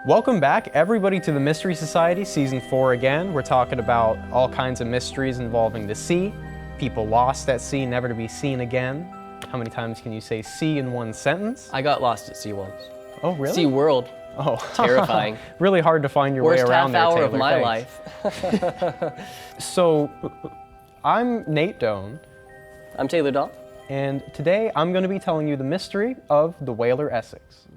Welcome back, everybody, to the Mystery Society, Season 4 again. We're talking about all kinds of mysteries involving the sea, people lost at sea, never to be seen again. How many times can you say sea in one sentence? I got lost at sea once. Oh, really? Sea World. Oh. Terrifying. Really hard to find your way around there, Taylor. Worst half hour of my life. So, I'm Nate Doan. I'm Taylor Dahl. And today I'm going to be telling you the mystery of the whaler Essex.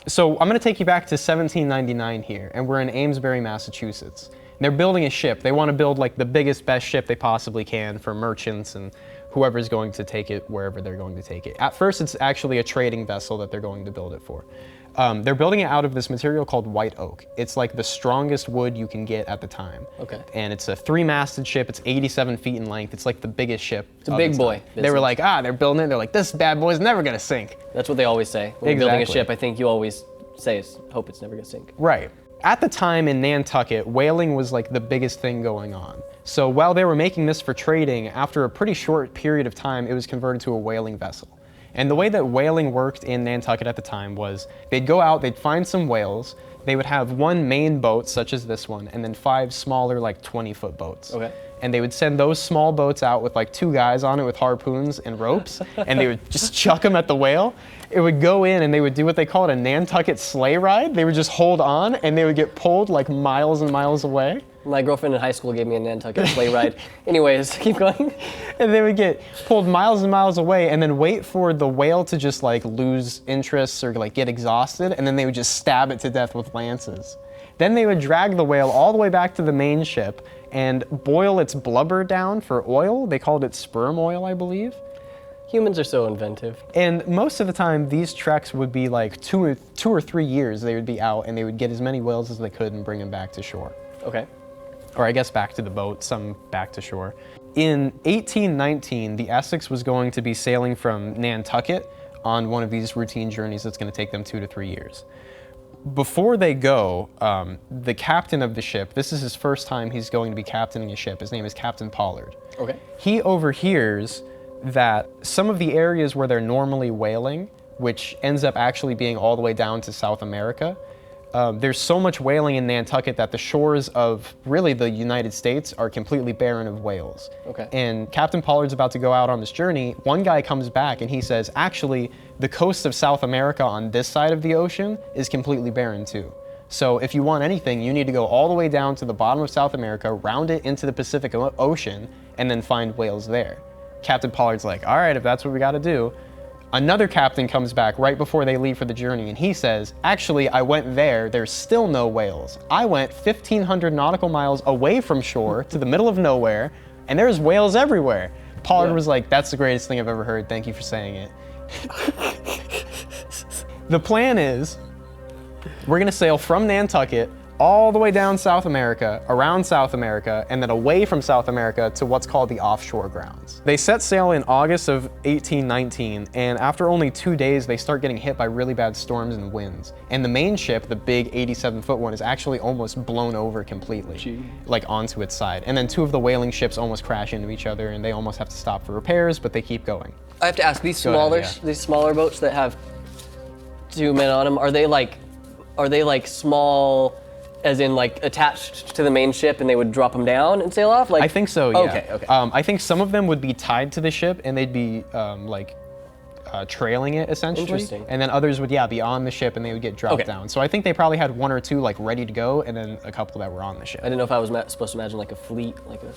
So I'm going to take you back to 1799 here, and we're in Amesbury, Massachusetts. And they're building a ship. They want to build like the biggest, best ship they possibly can for merchants and whoever's going to take it wherever they're going to take it. At first, it's actually a trading vessel that they're going to build it for. They're building it out of this material called white oak. It's like the strongest wood you can get at the time. Okay. And it's a 3-masted ship. It's 87 feet in length. It's like the biggest ship. It's a big boy. They were like, they're building it. They're like, this bad boy's never going to sink. That's what they always say. When you're building a ship, I think you always say, hope it's never going to sink. Right. At the time in Nantucket, whaling was like the biggest thing going on. So while they were making this for trading, after a pretty short period of time, it was converted to a whaling vessel. And the way that whaling worked in Nantucket at the time was they'd go out, they'd find some whales, they would have one main boat, such as this one, and then 5 smaller, like 20-foot boats. Okay. And they would send those small boats out with like 2 guys on it with harpoons and ropes, and they would just chuck them at the whale. It would go in and they would do what they called a Nantucket sleigh ride. They would just hold on and they would get pulled like miles and miles away. My girlfriend in high school gave me a Nantucket sleigh ride. Anyways, keep going. And they would get pulled miles and miles away and then wait for the whale to just like lose interest or like get exhausted, and then they would just stab it to death with lances. Then they would drag the whale all the way back to the main ship and boil its blubber down for oil. They called it sperm oil, I believe. Humans are so inventive. And most of the time, these treks would be like 2 or 3 years. They would be out and they would get as many whales as they could and bring them back to shore. Okay. Or I guess back to the boat, some back to shore. In 1819, the Essex was going to be sailing from Nantucket on one of these routine journeys that's going to take them 2 to 3 years. Before they go, the captain of the ship, this is his first time he's going to be captaining a ship. His name is Captain Pollard. Okay. He overhears that some of the areas where they're normally whaling, which ends up actually being all the way down to South America, there's so much whaling in Nantucket that the shores of really the United States are completely barren of whales. Okay. And Captain Pollard's about to go out on this journey. One guy comes back and he says, actually, the coast of South America on this side of the ocean is completely barren too. So if you want anything, you need to go all the way down to the bottom of South America, round it into the Pacific Ocean, and then find whales there. Captain Pollard's like, all right, if that's what we got to do. Another captain comes back right before they leave for the journey, and he says, actually, I went there, there's still no whales. I went 1,500 nautical miles away from shore to the middle of nowhere, and there's whales everywhere. Pollard was like, that's the greatest thing I've ever heard, thank you for saying it. The plan is, we're gonna sail from Nantucket all the way down South America, around South America, and then away from South America to what's called the offshore grounds. They set sail in August of 1819, and after only 2 days, they start getting hit by really bad storms and winds. And the main ship, the big 87-foot one, is actually almost blown over completely, like onto its side. And then 2 of the whaling ships almost crash into each other, and they almost have to stop for repairs, but they keep going. I have to ask, these smaller boats that have 2 men on them, are they like small, as in like attached to the main ship, and they would drop them down and sail off? Like, I think so, yeah. Okay. I think some of them would be tied to the ship and they'd be trailing it essentially. Interesting. And then others would, be on the ship and they would get dropped down. So I think they probably had 1 or 2 like ready to go, and then a couple that were on the ship. I didn't know if I was supposed to imagine like a fleet, like a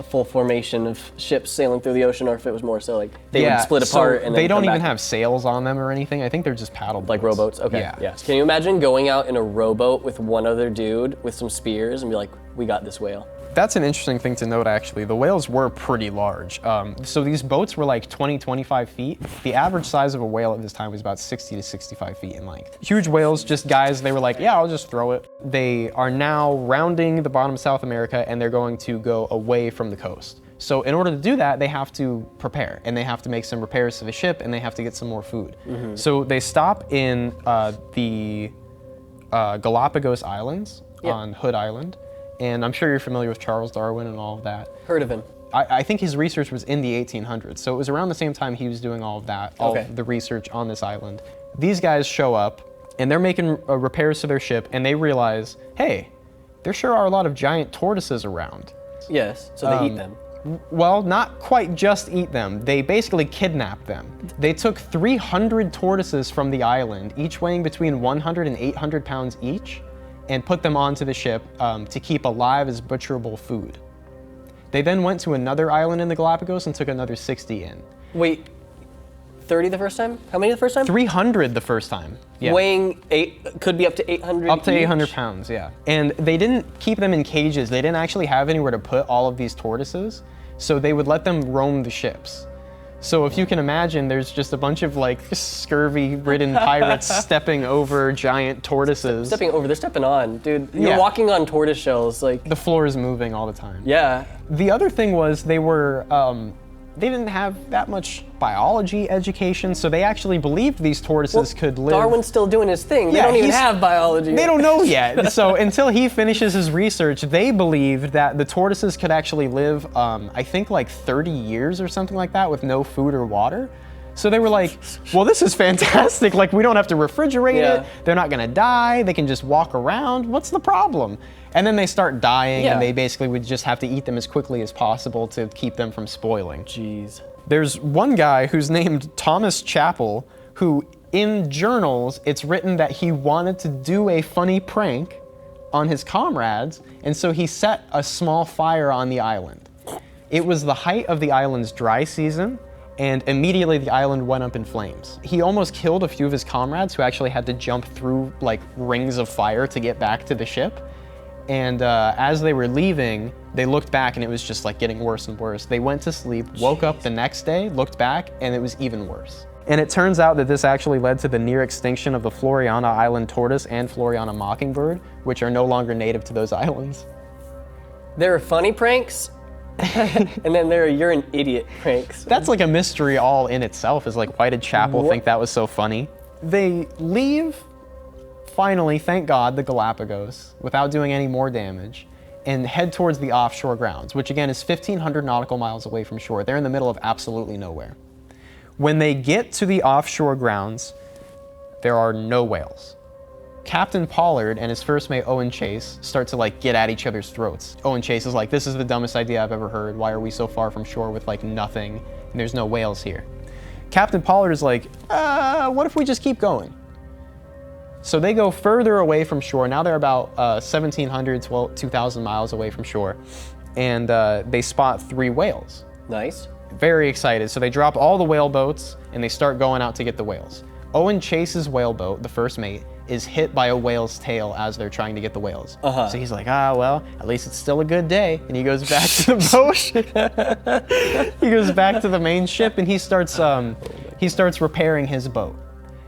full formation of ships sailing through the ocean, or if it was more so like they would split apart and then they don't come even back. have sails on them or anything. I think they're just paddle boats. Like rowboats? Okay. Yeah. Can you imagine going out in a rowboat with one other dude with some spears and be like, we got this whale? That's an interesting thing to note, actually. The whales were pretty large. So these boats were like 20, 25 feet. The average size of a whale at this time was about 60 to 65 feet in length. Huge whales, just guys, they were like, yeah, I'll just throw it. They are now rounding the bottom of South America, and they're going to go away from the coast. So in order to do that, they have to prepare, and they have to make some repairs to the ship, and they have to get some more food. Mm-hmm. So they stop in the Galapagos Islands on Hood Island, And I'm sure you're familiar with Charles Darwin and all of that. Heard of him. I think his research was in the 1800s, so it was around the same time he was doing all of that, all of the research on this island. These guys show up, and they're making repairs to their ship, and they realize, hey, there sure are a lot of giant tortoises around. Yes, so they eat them. Well, not quite just eat them. They basically kidnapped them. They took 300 tortoises from the island, each weighing between 100 and 800 pounds each, and put them onto the ship to keep alive as butcherable food. They then went to another island in the Galapagos and took another 60 in. Wait, 30 the first time? How many the first time? 300 the first time. Yeah. Weighing could be up to 800 Up to each? 800 pounds, yeah. And they didn't keep them in cages. They didn't actually have anywhere to put all of these tortoises, so they would let them roam the ships. So if you can imagine, there's just a bunch of like scurvy-ridden pirates stepping over giant tortoises. Stepping over, they're stepping on, dude. You're walking on tortoise shells, like. The floor is moving all the time. Yeah. The other thing was they were, they didn't have that much biology education, so they actually believed these tortoises could live. Darwin's still doing his thing. They don't even have biology. They don't know yet. So until he finishes his research, they believed that the tortoises could actually live, I think like 30 years or something like that with no food or water. So they were like, well, this is fantastic. Like, we don't have to refrigerate it. They're not gonna die. They can just walk around. What's the problem? And then they start dying, and they basically would just have to eat them as quickly as possible to keep them from spoiling. Jeez. There's one guy who's named Thomas Chappell, who in journals, it's written that he wanted to do a funny prank on his comrades, and so he set a small fire on the island. It was the height of the island's dry season, and immediately the island went up in flames. He almost killed a few of his comrades who actually had to jump through like rings of fire to get back to the ship. And as they were leaving, they looked back and it was just like getting worse and worse. They went to sleep, woke up the next day, looked back, and it was even worse. And it turns out that this actually led to the near extinction of the Floriana Island tortoise and Floriana mockingbird, which are no longer native to those islands. There are funny pranks, and then there are you're an idiot pranks. That's like a mystery all in itself, is like, why did Chappell think that was so funny? They leave, finally, thank God, the Galapagos without doing any more damage, and head towards the offshore grounds, which again is 1,500 nautical miles away from shore. They're in the middle of absolutely nowhere. When they get to the offshore grounds, there are no whales. Captain Pollard and his first mate Owen Chase start to like get at each other's throats. Owen Chase is like, this is the dumbest idea I've ever heard. Why are we so far from shore with like nothing and there's no whales here? Captain Pollard is like, what if we just keep going? So they go further away from shore. Now they're about 1,700 to 2,000 miles away from shore, and they spot 3 whales. Nice. Very excited. So they drop all the whale boats and they start going out to get the whales. Owen Chase's whale boat, the first mate, is hit by a whale's tail as they're trying to get the whales. So he's like, well, at least it's still a good day. And he goes back to the boat. He goes back to the main ship and he starts repairing his boat.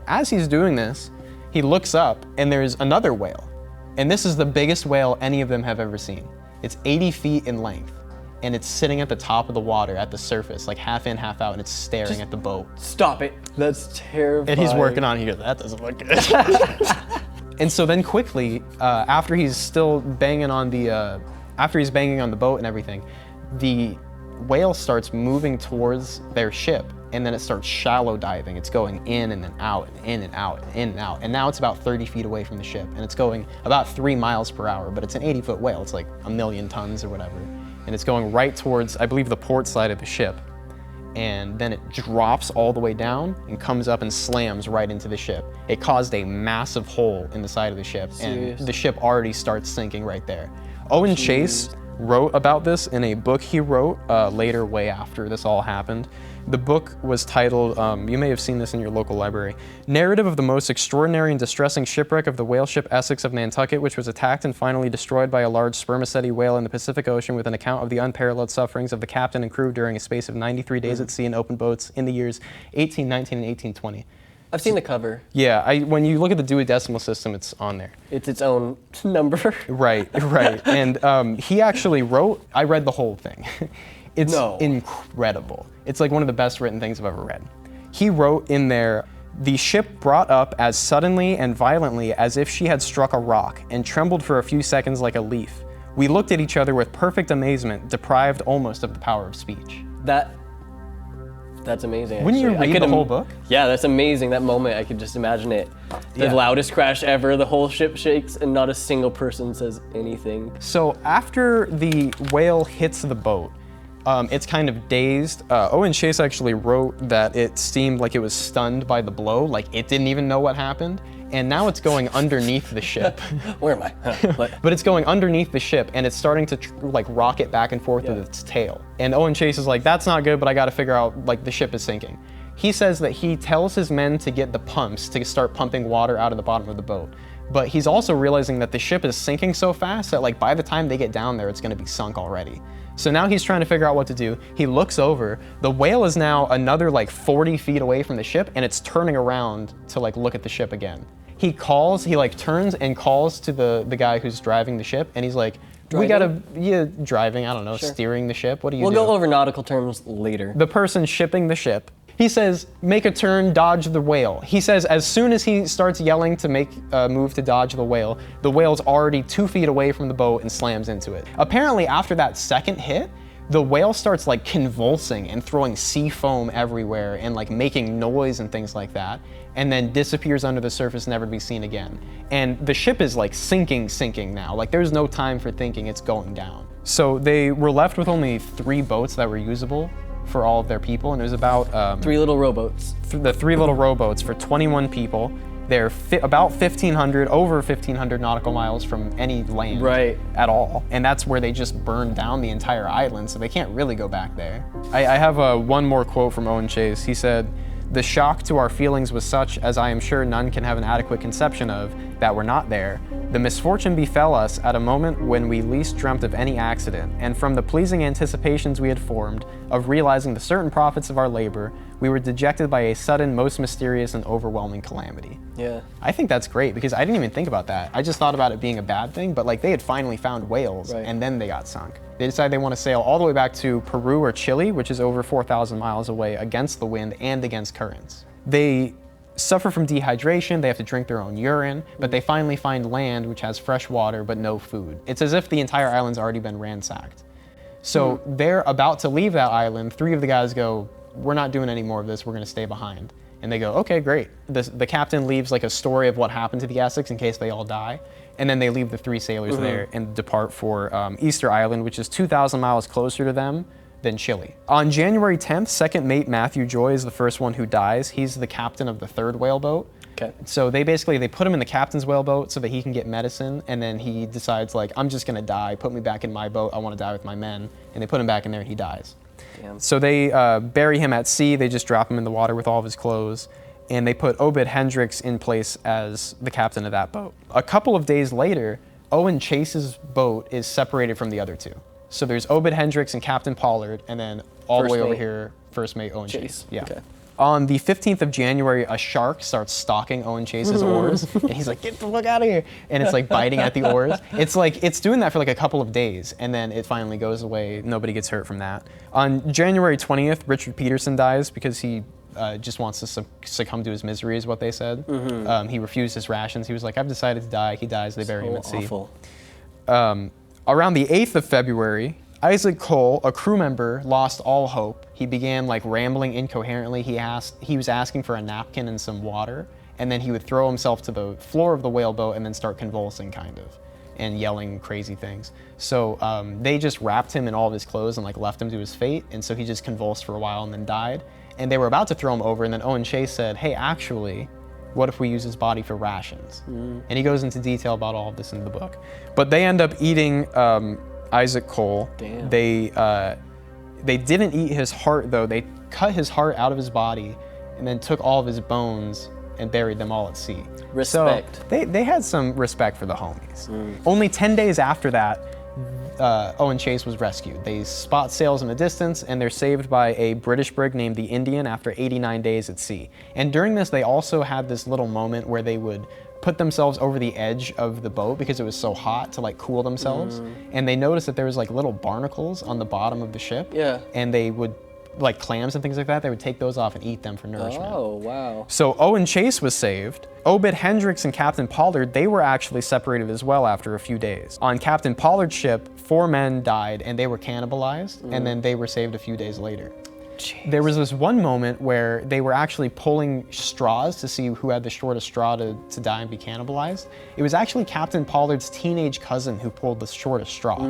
As he's doing this, he looks up and there's another whale. And this is the biggest whale any of them have ever seen. It's 80 feet in length. And it's sitting at the top of the water at the surface, like half in, half out, and it's staring at the boat. Stop it. That's terrifying. And he's working on it. He goes, that doesn't look good. And so then quickly, after he's still banging on the, boat and everything, the whale starts moving towards their ship, and then it starts shallow diving. It's going in and then out, and in and out, and in and out. And now it's about 30 feet away from the ship, and it's going about 3 miles per hour, but it's an 80-foot whale. It's like 1,000,000 tons or whatever. And it's going right towards, I believe, the port side of the ship. And then it drops all the way down and comes up and slams right into the ship. It caused a massive hole in the side of the ship, and the ship already starts sinking right there. Owen Chase wrote about this in a book he wrote later, way after this all happened. The book was titled, you may have seen this in your local library, Narrative of the Most Extraordinary and Distressing Shipwreck of the Whaleship Essex of Nantucket, which was attacked and finally destroyed by a large spermaceti whale in the Pacific Ocean, with an account of the unparalleled sufferings of the captain and crew during a space of 93 days at sea in open boats in the years 1819 and 1820. I've seen the cover. Yeah, when you look at the Dewey Decimal System, it's on there. It's its own number. Right. And he actually wrote, I read the whole thing. It's incredible. It's like one of the best written things I've ever read. He wrote in there, the ship brought up as suddenly and violently as if she had struck a rock and trembled for a few seconds like a leaf. We looked at each other with perfect amazement, deprived almost of the power of speech. That's amazing. Wouldn't you read the whole book? Yeah, that's amazing. That moment, I could just imagine it. The loudest crash ever, the whole ship shakes, and not a single person says anything. So after the whale hits the boat, it's kind of dazed. Owen Chase actually wrote that it seemed like it was stunned by the blow, like it didn't even know what happened. And now it's going underneath the ship. Where am I? But it's going underneath the ship, and it's starting to like rocket back and forth with its tail. And Owen Chase is like, that's not good, but I gotta figure out, like, the ship is sinking. He says that he tells his men to get the pumps to start pumping water out of the bottom of the boat. But he's also realizing that the ship is sinking so fast that, like, by the time they get down there, it's gonna be sunk already. So now he's trying to figure out what to do. He looks over, the whale is now another like 40 feet away from the ship, and it's turning around to like look at the ship again. He like turns and calls to the guy who's driving the ship, and he's like, driving, I don't know, steering the ship, what do you do? We'll go over nautical terms later. The person shipping the ship, he says, make a turn, dodge the whale. He says as soon as he starts yelling to make a move to dodge the whale's already 2 feet away from the boat and slams into it. Apparently after that second hit, the whale starts like convulsing and throwing sea foam everywhere and like making noise and things like that, and then disappears under the surface, never to be seen again. And the ship is like sinking now. Like there's no time for thinking, it's going down. So they were left with only 3 boats that were usable for all of their people, and it was about 3 little rowboats. The 3 little rowboats for 21 people. They're about 1,500, over 1,500 nautical miles from any land at all. And that's where they just burned down the entire island, so they can't really go back there. I have one more quote from Owen Chase. He said, "The shock to our feelings was such as I am sure none can have an adequate conception of that were not there. The misfortune befell us at a moment when we least dreamt of any accident, and from the pleasing anticipations we had formed of realizing the certain profits of our labor, we were dejected by a sudden, most mysterious and overwhelming calamity." Yeah. I think that's great because I didn't even think about that. I just thought about it being a bad thing, but like they had finally found whales and then they got sunk. They decided they want to sail all the way back to Peru or Chile, which is over 4,000 miles away, against the wind and against currents. They suffer from dehydration, they have to drink their own urine, but they finally find land which has fresh water but no food. It's as if the entire island's already been ransacked. So they're about to leave that island. 3 of the guys go, we're not doing any more of this, we're gonna stay behind. And they go, okay, great. The captain leaves like a story of what happened to the Essex in case they all die. And then they leave the 3 sailors there and depart for Easter Island, which is 2,000 miles closer to them than Chile. On January 10th, second mate Matthew Joy is the first one who dies. He's the captain of the 3rd whaleboat. Okay. So they put him in the captain's whaleboat so that he can get medicine, and then he decides like, I'm just gonna die, put me back in my boat, I wanna die with my men. And they put him back in there and he dies. Damn. So they bury him at sea, they just drop him in the water with all of his clothes, and they put Obed Hendricks in place as the captain of that boat. A couple of days later, Owen Chase's boat is separated from the other 2. So there's Obed Hendricks and Captain Pollard, and then all the way over here, first mate Owen Chase. Yeah. Okay. On the 15th of January, a shark starts stalking Owen Chase's oars, and he's like, get the fuck out of here. And it's like biting at the oars. It's doing that for like a couple of days, and then it finally goes away. Nobody gets hurt from that. On January 20th, Richard Peterson dies because he just wants to succumb to his misery, is what they said. He refused his rations. He was like, I've decided to die. He dies, they bury him at sea. Awful. Around the 8th of February, Isaac Cole, a crew member, lost all hope. He began like rambling incoherently. He was asking for a napkin and some water, and then he would throw himself to the floor of the whaleboat and then start convulsing kind of, and yelling crazy things. So they just wrapped him in all of his clothes and like left him to his fate, and so he just convulsed for a while and then died. And they were about to throw him over, and then Owen Chase said, hey, actually, what if we use his body for rations? And he goes into detail about all of this in the book. But they end up eating Isaac Cole. Damn. They didn't eat his heart though. They cut his heart out of his body and then took all of his bones and buried them all at sea. Respect. So they had some respect for the homies. Only 10 days after that, Owen Chase was rescued. They spot sails in the distance, and they're saved by a British brig named the Indian after 89 days at sea. And during this, they also had this little moment where they would put themselves over the edge of the boat because it was so hot to like cool themselves. And they noticed that there was like little barnacles on the bottom of the ship. Yeah. And they would like clams and things like that, they would take those off and eat them for nourishment. Oh, wow. So Owen Chase was saved. Obed Hendricks and Captain Pollard, they were actually separated as well after a few days. On Captain Pollard's ship, 4 men died and they were cannibalized, and then they were saved a few days later. Jeez. There was this one moment where they were actually pulling straws to see who had the shortest straw to die and be cannibalized. It was actually Captain Pollard's teenage cousin who pulled the shortest straw.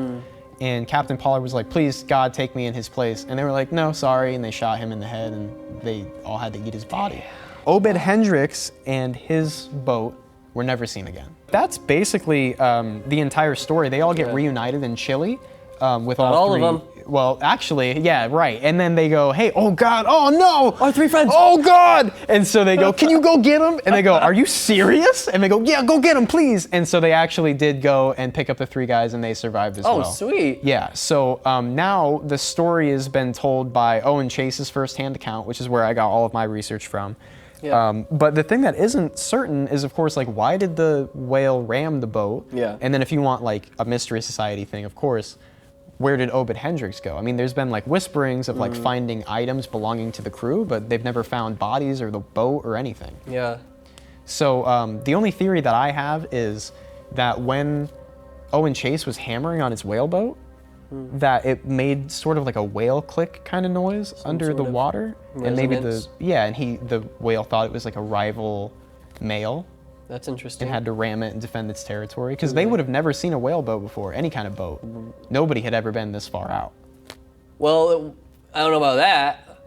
And Captain Pollard was like, please, God, take me in his place. And they were like, no, sorry. And they shot him in the head and they all had to eat his body. Obed Hendricks and his boat were never seen again. That's basically the entire story. They all get reunited in Chile with all 3. Of them. Well, actually, yeah, right. And then they go, hey, oh God, oh no! Our 3 friends! Oh God! And so they go, can you go get them? And they go, are you serious? And they go, yeah, go get them, please. And so they actually did go and pick up the 3 guys and they survived as well. Oh, sweet. Yeah, so now the story has been told by Owen Chase's firsthand account, which is where I got all of my research from. Yeah. But the thing that isn't certain is, of course, like, why did the whale ram the boat? Yeah. And then if you want like a Mystery Society thing, of course, where did Obed Hendricks go? I mean, there's been like whisperings of like finding items belonging to the crew, but they've never found bodies or the boat or anything. Yeah. So the only theory that I have is that when Owen Chase was hammering on his whaleboat, that it made sort of like a whale click kind of noise under the water. And maybe the whale thought it was like a rival male. That's interesting. And had to ram it and defend its territory, because they would have never seen a whaleboat before, any kind of boat. Nobody had ever been this far out. Well, I don't know about that,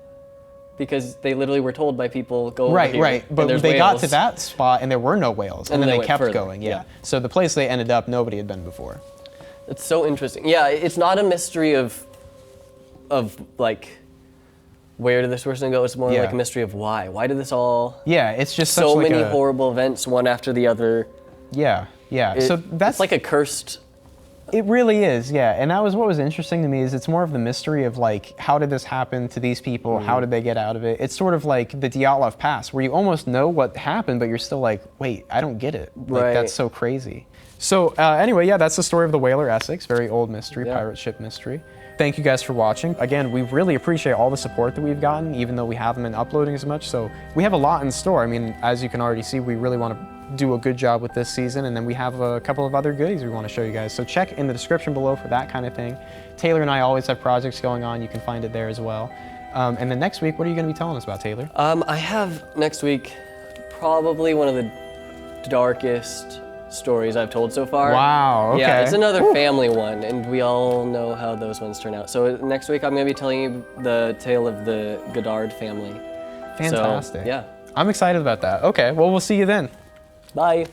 because they literally were told by people, go over here. Right, but and they got whales. to that spot and there were no whales, and then they went kept further. going, yeah. So the place they ended up, nobody had been before. It's so interesting. Yeah, it's not a mystery of like, where did this person go? It's more like a mystery of why. Why did this all... Yeah, it's just so such like many horrible events, one after the other. Yeah. So that's it's like a cursed... It really is, yeah. And that was what was interesting to me, is it's more of the mystery of like, how did this happen to these people? How did they get out of it? It's sort of like the Dyatlov Pass, where you almost know what happened, but you're still like, wait, I don't get it. Like, that's so crazy. So anyway, yeah, that's the story of the Whaler Essex. Very old mystery, pirate ship mystery. Thank you guys for watching. Again, we really appreciate all the support that we've gotten, even though we haven't been uploading as much. So we have a lot in store. I mean, as you can already see, we really want to do a good job with this season, and then we have a couple of other goodies we want to show you guys. So check in the description below for that kind of thing. Taylor and I always have projects going on. You can find it there as well. And then next week, what are you going to be telling us about, Taylor? I have next week probably one of the darkest stories I've told so far. Wow, okay. Yeah, it's another family one, and we all know how those ones turn out. So next week I'm going to be telling you the tale of the Godard family. Fantastic. So, yeah. I'm excited about that. Okay, well, we'll see you then. Bye.